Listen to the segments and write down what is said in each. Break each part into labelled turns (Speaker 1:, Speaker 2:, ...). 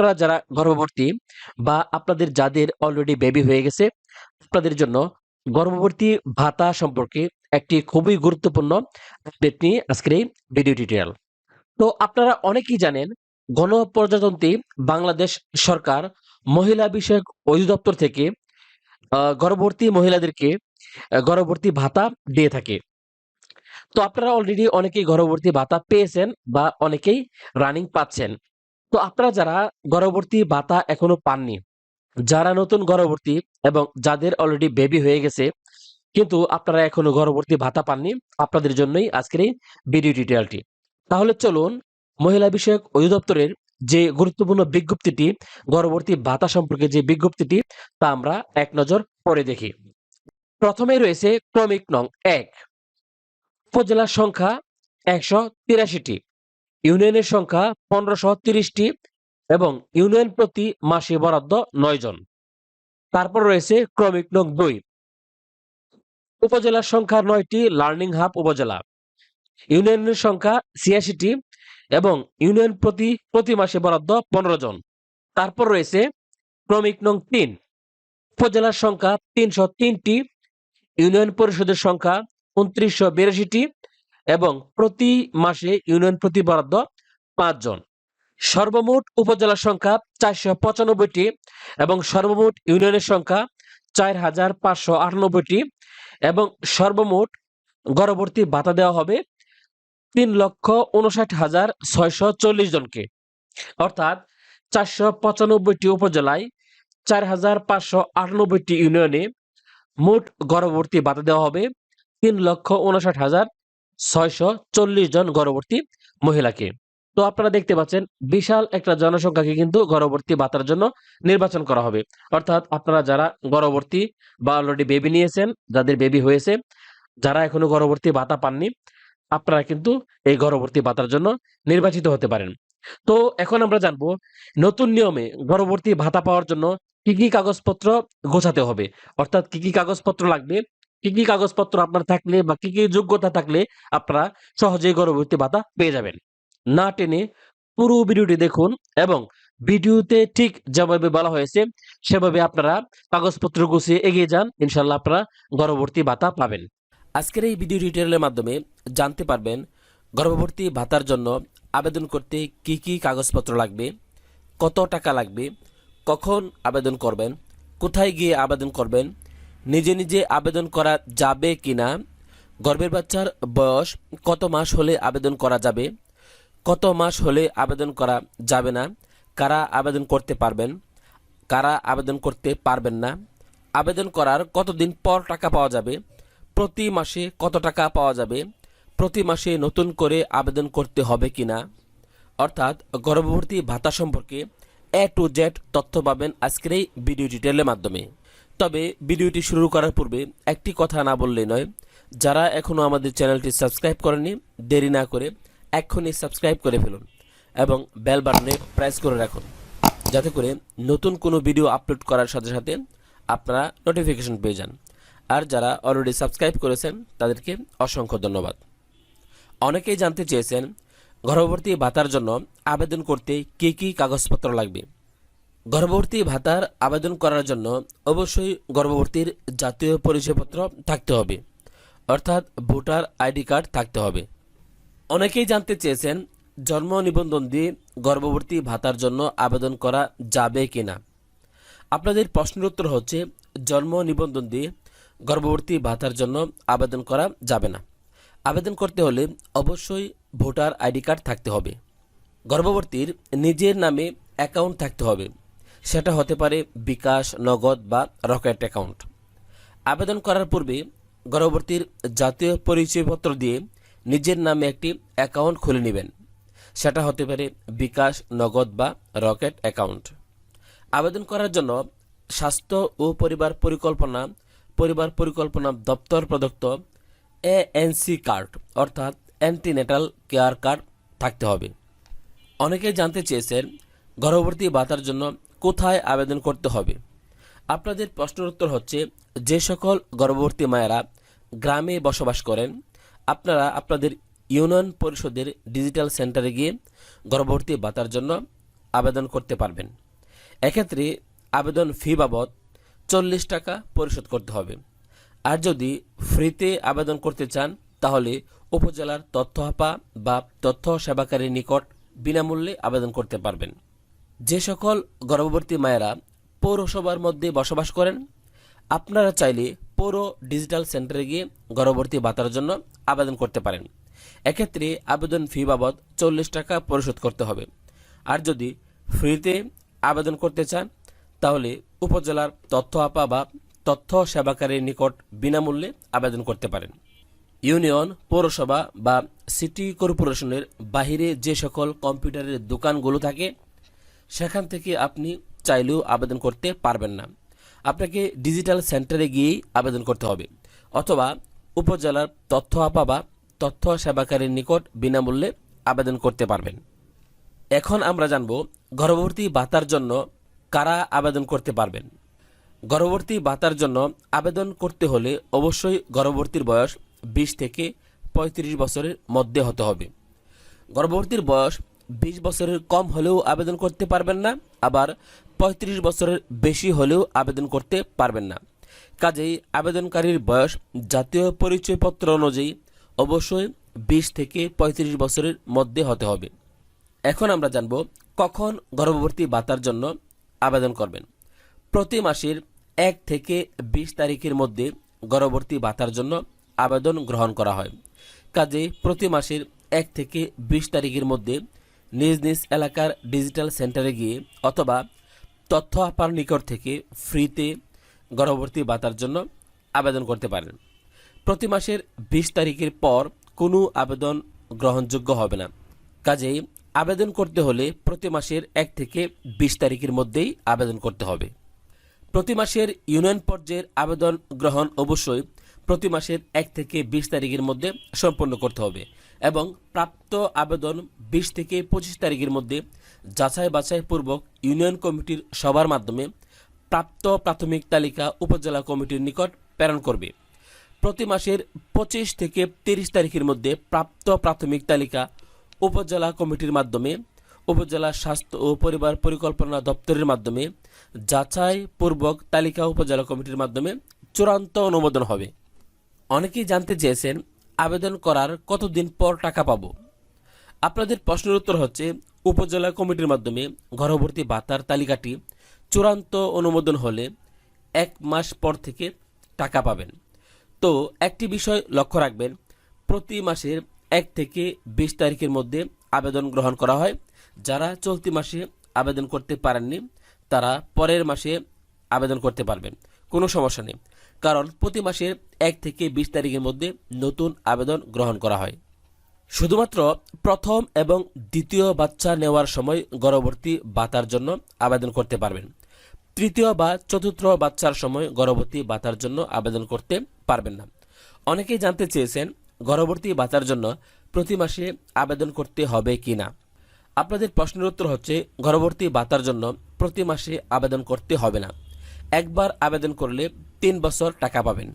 Speaker 1: আপনারা যারা গর্ভবতী বা আপনাদের যাদের অলরেডি বেবি হয়ে গেছে, আপনাদের জন্য গর্ভবতী ভাতা সম্পর্কে একটি খুবই গুরুত্বপূর্ণ আপডেট নিয়ে আজকের এই ভিডিও টিউটোরিয়াল। তো আপনারা অনেকেই জানেন, গণপ্রজাতন্ত্রী বাংলাদেশ সরকার মহিলা বিষয়ক অধিদপ্তর থেকে গর্ভবতী মহিলাদেরকে গর্ভবতী ভাতা দিয়ে থাকে। তো আপনারা অলরেডি অনেকেই গর্ভবতী ভাতা পেয়েছেন বা অনেকেই রানিং পাচ্ছেন। তো আপনারা যারা গর্ভবতী ভাতা এখনো পাননি, যারা নতুন গর্ভবতী এবং যাদের অলরেডি বেবি হয়ে গেছে কিন্তু আপনারা এখনো গর্ভবতী ভাতা পাননি, আপনাদের জন্যই আজকের এই ভিডিও টিউটোরিয়ালটি। তাহলে চলুন মহিলা বিষয়ক অধিদপ্তরের যে গুরুত্বপূর্ণ বিজ্ঞপ্তিটি, গর্ভবতী ভাতা সম্পর্কে যে বিজ্ঞপ্তিটি, তা আমরা এক নজর পড়ে দেখি। প্রথমেই রয়েছে ক্রমিক নং ১, উপজেলার সংখ্যা ১৮৩টি, ইউনিয়নের সংখ্যা ১৫৩০টি এবং ইউনিয়ন প্রতি মাসে বরাদ্দ ৯ জন। তারপর রয়েছে ক্রমিক নং ২, উপজেলার সংখ্যা ৯টি, লার্নিং হাব উপজেলা, ইউনিয়নের সংখ্যা ৮৬টি এবং ইউনিয়ন প্রতি মাসে বরাদ্দ ১৫ জন। তারপর রয়েছে ক্রমিক নং ৩, উপজেলার সংখ্যা ৩০৩টি, ইউনিয়ন পরিষদের সংখ্যা ২৯৮২টি এবং প্রতি মাসে ইউনিয়ন প্রতি বরাদ্দ ৫ জন। সর্বমোট উপজেলার সংখ্যা ৪৯৫টি এবং সর্বমোট ইউনিয়নের সংখ্যা ৪৫৯৮টি এবং সর্বমোট গর্ভবতী ভাতা দেওয়া হবে ৩,৫৯,৬৪০ জনকে। অর্থাৎ ৪৯৫টি উপজেলায় ৪,৫৯৮টি ইউনিয়নে মোট গর্ভবতী ভাতা দেওয়া হবে ৩,৫৯,৬৪০ জন গর্ভবতী মহিলাকে। তো আপনারা দেখতে পাচ্ছেন, বিশাল একটা জনসংখ্যাকে কিন্তু গর্ভবতী ভাতার জন্য নির্বাচন করা হবে। অর্থাৎ আপনারা যারা গর্ভবতী বা অলরেডি বেবি নিয়েছেন, যাদের বেবি হয়েছে, যারা এখনো গর্ভবতী ভাতা পাননি, আপনারা কিন্তু এই গর্ভবতী ভাতার জন্য নির্বাচিত হতে পারেন। তো এখন আমরা জানবো নতুন নিয়মে গর্ভবতী ভাতা পাওয়ার জন্য কি কি কাগজপত্র গোছাতে হবে, অর্থাৎ কি কি কাগজপত্র লাগবে, কি কি কাগজপত্র আপনার থাকলে বা কি কি যোগ্যতা থাকলে আপনারা সহজেই গর্ভবতী ভাতা পেয়ে যাবেন। না টেনে পুরো ভিডিওটি দেখুন এবং ভিডিওতে ঠিক যেভাবে বলা হয়েছে সেভাবে আপনারা কাগজপত্র গুছিয়ে এগিয়ে যান, ইনশাল্লাহ আপনারা গর্ভবতী ভাতা পাবেন। আজকের এই ভিডিও টিউটোরিয়ালের মাধ্যমে জানতে পারবেন গর্ভবতী ভাতার জন্য আবেদন করতে কি কি কাগজপত্র লাগবে, কত টাকা লাগবে, কখন আবেদন করবেন, কোথায় গিয়ে আবেদন করবেন, নিজে নিজে আবেদন করা যাবে কিনা, গর্ভের বাচ্চার বয়স কত মাস হলে আবেদন করা যাবে, কত মাস হলে আবেদন করা যাবে না, কারা আবেদন করতে পারবেন, কারা আবেদন করতে পারবেন না, আবেদন করার কতদিন পর টাকা পাওয়া যাবে, প্রতি মাসে কত টাকা পাওয়া যাবে, প্রতি মাসে নতুন করে আবেদন করতে হবে কিনা, অর্থাৎ গর্ভবতী ভাতা সম্পর্কে A to Z তথ্য পাবেন আজকের এই ভিডিও টিউটোরিয়ালের মাধ্যমে। তবে ভিডিওটি শুরু করার পূর্বে একটি কথা না বললেই নয়, যারা এখনও আমাদের চ্যানেলটি সাবস্ক্রাইব করেননি, দেরি না করে এক্ষুনি সাবস্ক্রাইব করে ফেলুন এবং বেল বাটনে প্রেস করে রাখুন, যাতে করে নতুন কোনো ভিডিও আপলোড করার সাথে সাথে আপনারা নোটিফিকেশন পেয়ে যান। আর যারা অলরেডি সাবস্ক্রাইব করেছেন তাদেরকে অসংখ্য ধন্যবাদ। অনেকেই জানতে চেয়েছেন গর্ভবতী ভাতার জন্য আবেদন করতে কি কি কাগজপত্র লাগবে। গর্ভবতী ভাতার আবেদন করার জন্য অবশ্যই গর্ভবতীর জাতীয় পরিচয়পত্র থাকতে হবে, অর্থাৎ ভোটার আইডি কার্ড থাকতে হবে। অনেকেই জানতে চেয়েছেন জন্ম নিবন্ধন দিয়ে গর্ভবতী ভাতার জন্য আবেদন করা যাবে কিনা। আপনাদের প্রশ্নের উত্তর হচ্ছে, জন্ম নিবন্ধন দিয়ে গর্ভবতী ভাতার জন্য আবেদন করা যাবে না। আবেদন করতে হলে অবশ্যই ভোটার আইডি কার্ড থাকতে হবে। গর্ভবতীর নিজের নামে অ্যাকাউন্ট থাকতে হবে, সেটা হতে পারে বিকাশ, নগদ বা রকেট অ্যাকাউন্ট। আবেদন করার পূর্বে গর্ভবতীর জাতীয় পরিচয়পত্র দিয়ে নিজের নামে একটি অ্যাকাউন্ট খুলে নেবেন, সেটা হতে পারে বিকাশ, নগদ বা রকেট অ্যাকাউন্ট। আবেদন করার জন্য স্বাস্থ্য ও পরিবার পরিকল্পনা দপ্তর প্রদত্ত ANC কার্ড অর্থাৎ অ্যান্টিনেটাল কেয়ার কার্ড থাকতে হবে। অনেকে জানতে চেয়েছেন গর্ভবতী ভাতার জন্য কোথায় আবেদন করতে হবে। আপনাদের প্রশ্নের উত্তর হচ্ছে, যে সকল গর্ভবতী মায়েরা গ্রামে বসবাস করেন, আপনারা আপনাদের ইউনিয়ন পরিষদের ডিজিটাল সেন্টারে গিয়ে গর্ভবতী ভাতার জন্য আবেদন করতে পারবেন। এক্ষেত্রে আবেদন ফি বাবদ 40 টাকা পরিশোধ করতে হবে। আর যদি ফ্রিতে আবেদন করতে চান তাহলে উপজেলার তথ্য হাপা বা তথ্য সেবাকারীর নিকট বিনামূল্যে আবেদন করতে পারবেন। যে সকল গর্ভবতী মায়েরা পৌরসভার মধ্যে বসবাস করেন, আপনারা চাইলে পৌর ডিজিটাল সেন্টারে গিয়ে গর্ভবতী ভাতার জন্য আবেদন করতে পারেন। এক্ষেত্রে আবেদন ফি বাবদ 40 টাকা পরিশোধ করতে হবে। আর যদি ফ্রিতে আবেদন করতে চান তাহলে উপজেলার তথ্য হাপা বা তথ্য সেবাকারীর নিকট বিনামূল্যে আবেদন করতে পারেন। ইউনিয়ন, পৌরসভা বা সিটি কর্পোরেশনের বাহিরে যে সকল কম্পিউটারের দোকানগুলো থাকে সেখান থেকে আপনি চাইলেও আবেদন করতে পারবেন না। আপনাকে ডিজিটাল সেন্টারে গিয়েই আবেদন করতে হবে অথবা উপজেলার তথ্য হাপা বা তথ্য সেবাকারীর নিকট বিনামূল্যে আবেদন করতে পারবেন। এখন আমরা জানব গর্ভবতী ভাতার জন্য কারা আবেদন করতে পারবেন। গর্ভবতী ভাতার জন্য আবেদন করতে হলে অবশ্যই গর্ভবতীর বয়স 20 থেকে 35 বছরের মধ্যে হতে হবে। গর্ভবতীর বয়স 20 বছরের কম হলেও আবেদন করতে পারবেন না, আবার 35 বছরের বেশি হলেও আবেদন করতে পারবেন না। কাজেই আবেদনকারীর বয়স জাতীয় পরিচয়পত্র অনুযায়ী অবশ্যই 20 থেকে 35 বছরের মধ্যে হতে হবে। এখন আমরা জানব কখন গর্ভবতী ভাতার জন্য আবেদন করবেন। প্রতি মাসের 1 থেকে 20 তারিখের মধ্যে গর্ভবতী ভাতার জন্য আবেদন গ্রহণ করা হয়। কাজে প্রতি মাসের 1 থেকে 20 তারিখের মধ্যে নিজ নিজ এলাকার ডিজিটাল সেন্টারে গিয়ে অথবা তথ্য হাপার নিকট থেকে ফ্রিতে গর্ভবতী ভাতার জন্য আবেদন করতে পারেন। প্রতি মাসের 20 তারিখের পর কোনো আবেদন গ্রহণযোগ্য হবে না। কাজেই আবেদন করতে হলে প্রতি মাসের 1 থেকে 20 তারিখের মধ্যেই আবেদন করতে হবে। প্রতি মাসের ইউনিয়ন পর্যায়ের আবেদন গ্রহণ অবশ্যই প্রতি মাসের 1 থেকে 20 তারিখের মধ্যে সম্পন্ন করতে হবে এবং প্রাপ্ত আবেদন 20 থেকে 25 তারিখের মধ্যে যাচাই বাছাই পূর্বক ইউনিয়ন কমিটির সভার মাধ্যমে প্রাপ্ত প্রাথমিক তালিকা উপজেলা কমিটির নিকট প্রেরণ করবে। প্রতি মাসের 25 থেকে 30 তারিখের মধ্যে প্রাপ্ত প্রাথমিক তালিকা উপজেলা কমিটির মাধ্যমে উপজেলা স্বাস্থ্য ও পরিবার পরিকল্পনা দপ্তরের মাধ্যমে যাচাই পূর্বক তালিকা উপজেলা কমিটির মাধ্যমে চূড়ান্ত অনুমোদন হবে। অনেকেই জানতে চেয়েছেন আবেদন করার কতদিন পর টাকা পাবো। আপনাদের প্রশ্নের উত্তর হচ্ছে উপজেলা কমিটির মাধ্যমে গর্ভবতী ভাতার তালিকাটি চূড়ান্ত অনুমোদন হলে 1 মাস পর থেকে টাকা পাবেন। তো একটি বিষয় লক্ষ্য রাখবেন, প্রতি মাসের 1 থেকে 20 তারিখের মধ্যে আবেদন গ্রহণ করা হয়। যারা চলতি মাসে আবেদন করতে পারেননি তারা পরের মাসে আবেদন করতে পারবেন, কোনো সমস্যা নেই, কারণ প্রতি মাসের 1 থেকে 20 তারিখের মধ্যে নতুন আবেদন গ্রহণ করা হয়। শুধুমাত্র প্রথম এবং দ্বিতীয় বাচ্চা নেওয়ার সময় গর্ভবতী ভাতার জন্য আবেদন করতে পারবেন। তৃতীয় বা চতুর্থ বাচ্চার সময় গর্ভবতী ভাতার জন্য আবেদন করতে পারবেন না। অনেকেই জানতে চেয়েছেন গর্ভবতী ভাতার জন্য প্রতি মাসে আবেদন করতে হবে কি না। আপনাদের প্রশ্নের উত্তর হচ্ছে গর্ভবতী ভাতার জন্য প্রতি মাসে আবেদন করতে হবে না। একবার আবেদন করলে 3 বছর টাকা পাবেন।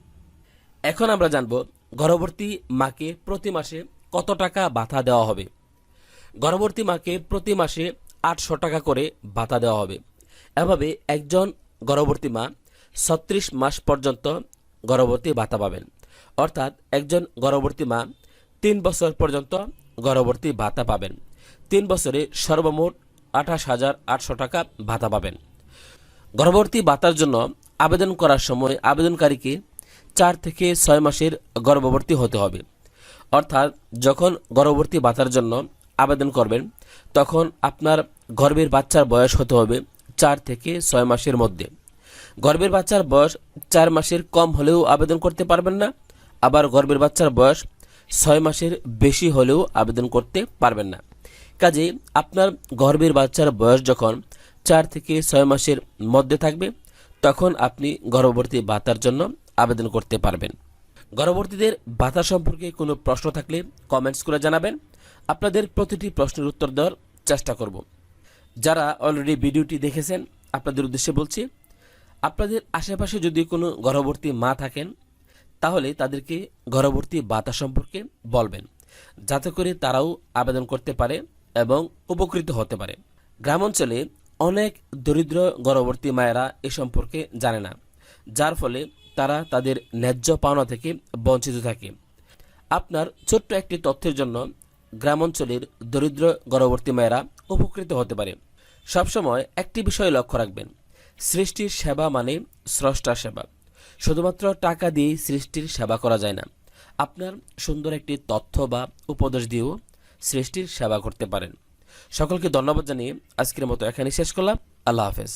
Speaker 1: এখন আমরা জানব গর্ভবতী মাকে প্রতি মাসে কত টাকা ভাতা দেওয়া হবে। গর্ভবতী মাকে প্রতি মাসে 800 টাকা করে ভাতা দেওয়া হবে। এভাবে একজন গর্ভবতী মা 36 মাস পর্যন্ত গর্ভবতী ভাতা পাবেন। অর্থাৎ একজন গর্ভবতী মা 3 বছর পর্যন্ত গর্ভবতী ভাতা পাবেন। 3 বছরে সর্বমোট 28,800 টাকা ভাতা পাবেন। গর্ভবতী ভাতার জন্য আবেদন করার সময় আবেদনকারীকে 4 থেকে 6 মাসের গর্ভবতী হতে হবে। অর্থাৎ যখন গর্ভবতী ভাতার জন্য আবেদন করবেন তখন আপনার গর্ভের বাচ্চার বয়স হতে হবে 4 থেকে 6 মাসের মধ্যে। গর্ভের বাচ্চার বয়স 4 মাসের কম হলেও আবেদন করতে পারবেন না, আবার গর্ভের বাচ্চার বয়স 6 মাসের বেশি হলেও আবেদন করতে পারবেন না। কাজে আপনার গর্ভের বাচ্চার বয়স যখন 4 থেকে 6 মাসের মধ্যে থাকবে তখন আপনি গর্ভবতী ভাতার জন্য আবেদন করতে পারবেন। গর্ভবতীদের ভাতা সম্পর্কে কোনো প্রশ্ন থাকলে কমেন্টস করে জানাবেন। আপনাদের প্রতিটি প্রশ্নের উত্তর দেওয়ার চেষ্টা করব। যারা অলরেডি ভিডিওটি দেখেছেন আপনাদের উদ্দেশ্যে বলছি, আপনাদের আশেপাশে যদি কোনো গর্ভবতী মা থাকেন তাহলে তাদেরকে গর্ভবতী ভাতা সম্পর্কে বলবেন, যাতে করে তারাও আবেদন করতে পারে এবং উপকৃত হতে পারে। গ্রাম অঞ্চলে অনেক দরিদ্র গর্ভবতী মায়েরা এ সম্পর্কে জানে না, যার ফলে তারা তাদের ন্যায্য পাওনা থেকে বঞ্চিত থাকে। আপনার ছোট্ট একটি তথ্যের জন্য গ্রাম অঞ্চলের দরিদ্র গর্ভবতী মায়েরা উপকৃত হতে পারে। সবসময় একটি বিষয় লক্ষ্য রাখবেন, সৃষ্টির সেবা মানে স্রষ্টার সেবা। শুধুমাত্র টাকা দিয়েই সৃষ্টির সেবা করা যায় না, আপনার সুন্দর একটি তথ্য বা উপদেশ দিয়েও সৃষ্টির সেবা করতে পারেন। সকলকে ধন্যবাদ জানিয়ে আজকের মতো এখানে শেষ করলাম। আল্লাহ হাফেজ।